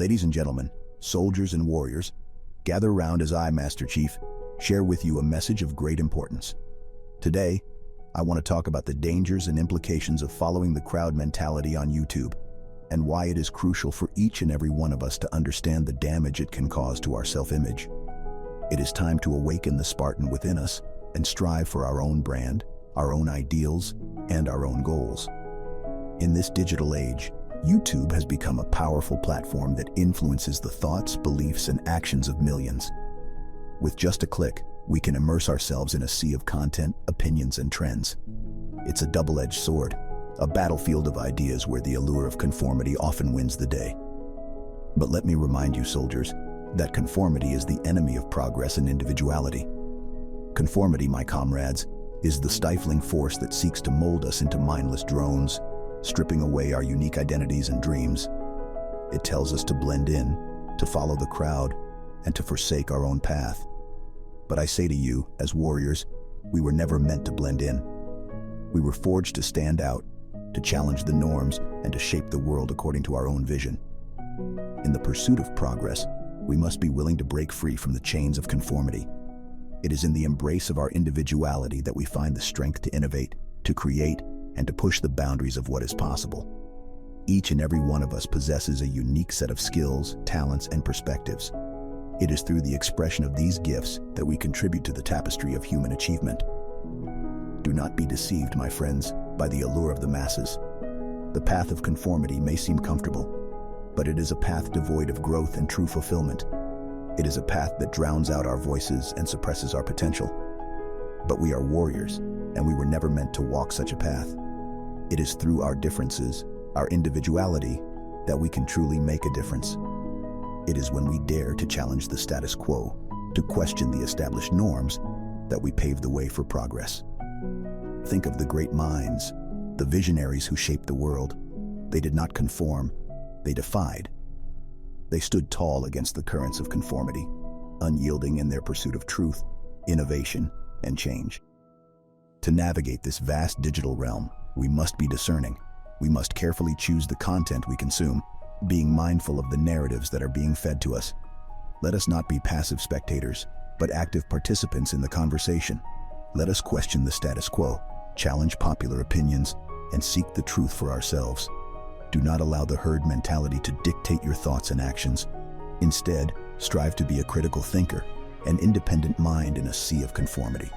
Ladies and gentlemen, soldiers and warriors, gather round as I, Master Chief, share with you a message of great importance. Today, I want to talk about the dangers and implications of following the crowd mentality on YouTube, and why it is crucial for each and every one of us to understand the damage it can cause to our self-image. It is time to awaken the Spartan within us and strive for our own brand, our own ideals, and our own goals. In this digital age, YouTube has become a powerful platform that influences the thoughts, beliefs, and actions of millions. With just a click, we can immerse ourselves in a sea of content, opinions, and trends. It's a double-edged sword, a battlefield of ideas where the allure of conformity often wins the day. But let me remind you, soldiers, that conformity is the enemy of progress and individuality. Conformity, my comrades, is the stifling force that seeks to mold us into mindless drones, stripping away our unique identities and dreams. It tells us to blend in, to follow the crowd, and to forsake our own path. But I say to you, as warriors, we were never meant to blend in. We were forged to stand out, to challenge the norms, and to shape the world according to our own vision. In the pursuit of progress, we must be willing to break free from the chains of conformity. It is in the embrace of our individuality that we find the strength to innovate, to create, and to push the boundaries of what is possible. Each and every one of us possesses a unique set of skills, talents, and perspectives. It is through the expression of these gifts that we contribute to the tapestry of human achievement. Do not be deceived, my friends, by the allure of the masses. The path of conformity may seem comfortable, but it is a path devoid of growth and true fulfillment. It is a path that drowns out our voices and suppresses our potential. But we are warriors, and we were never meant to walk such a path. It is through our differences, our individuality, that we can truly make a difference. It is when we dare to challenge the status quo, to question the established norms, that we pave the way for progress. Think of the great minds, the visionaries who shaped the world. They did not conform, they defied. They stood tall against the currents of conformity, unyielding in their pursuit of truth, innovation, and change. To navigate this vast digital realm, we must be discerning. We must carefully choose the content we consume, being mindful of the narratives that are being fed to us. Let us not be passive spectators, but active participants in the conversation. Let us question the status quo, challenge popular opinions, and seek the truth for ourselves. Do not allow the herd mentality to dictate your thoughts and actions. Instead, strive to be a critical thinker, an independent mind in a sea of conformity.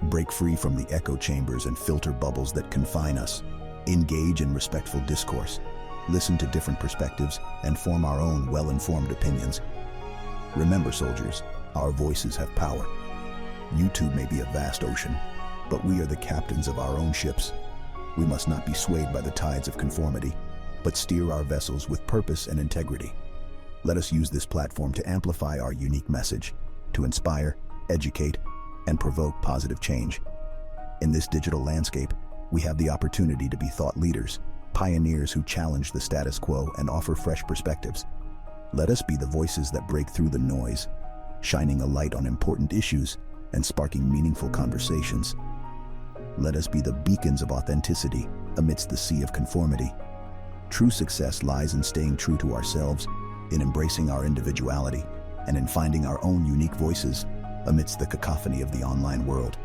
Break free from the echo chambers and filter bubbles that confine us. Engage in respectful discourse. Listen to different perspectives and form our own well-informed opinions. Remember, soldiers, our voices have power. YouTube may be a vast ocean, but we are the captains of our own ships. We must not be swayed by the tides of conformity, but steer our vessels with purpose and integrity. Let us use this platform to amplify our unique message, to inspire, educate, and provoke positive change. In this digital landscape, we have the opportunity to be thought leaders, pioneers who challenge the status quo and offer fresh perspectives. Let us be the voices that break through the noise, shining a light on important issues and sparking meaningful conversations. Let us be the beacons of authenticity amidst the sea of conformity. True success lies in staying true to ourselves, in embracing our individuality, and in finding our own unique voices amidst the cacophony of the online world.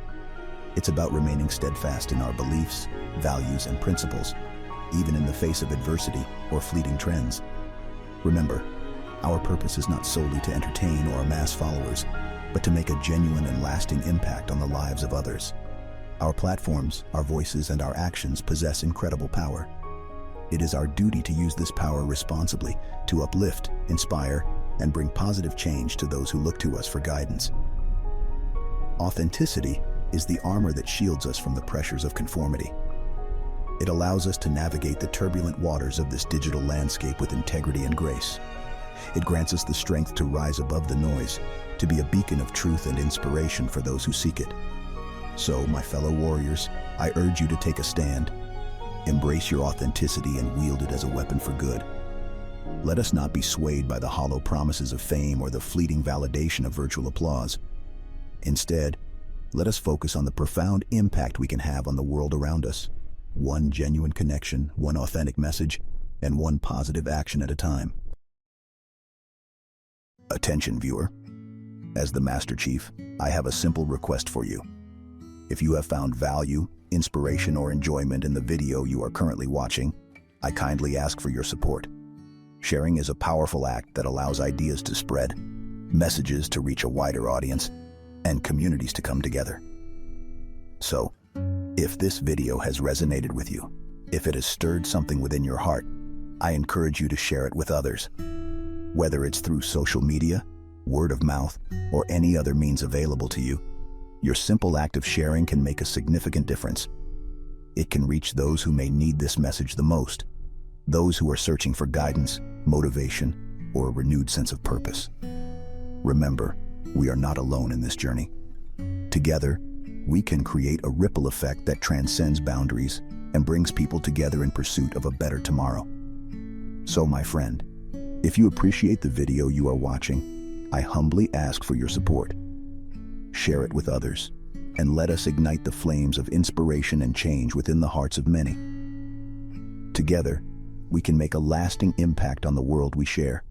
It's about remaining steadfast in our beliefs, values, and principles, even in the face of adversity or fleeting trends. Remember, our purpose is not solely to entertain or amass followers, but to make a genuine and lasting impact on the lives of others. Our platforms, our voices, and our actions possess incredible power. It is our duty to use this power responsibly, to uplift, inspire, and bring positive change to those who look to us for guidance. Authenticity is the armor that shields us from the pressures of conformity. It allows us to navigate the turbulent waters of this digital landscape with integrity and grace. It grants us the strength to rise above the noise, to be a beacon of truth and inspiration for those who seek it. So, my fellow warriors, I urge you to take a stand. Embrace your authenticity and wield it as a weapon for good. Let us not be swayed by the hollow promises of fame or the fleeting validation of virtual applause. Instead, let us focus on the profound impact we can have on the world around us. One genuine connection, one authentic message, and one positive action at a time. Attention, viewer. As the Master Chief, I have a simple request for you. If you have found value, inspiration, or enjoyment in the video you are currently watching, I kindly ask for your support. Sharing is a powerful act that allows ideas to spread, messages to reach a wider audience, and communities to come together. So, if this video has resonated with you, if it has stirred something within your heart, I encourage you to share it with others. Whether it's through social media, word of mouth, or any other means available to you, your simple act of sharing can make a significant difference. It can reach those who may need this message the most, those who are searching for guidance, motivation, or a renewed sense of purpose. Remember, we are not alone in this journey. Together, we can create a ripple effect that transcends boundaries and brings people together in pursuit of a better tomorrow. So, my friend, if you appreciate the video you are watching, I humbly ask for your support. Share it with others, and let us ignite the flames of inspiration and change within the hearts of many. Together, we can make a lasting impact on the world we share.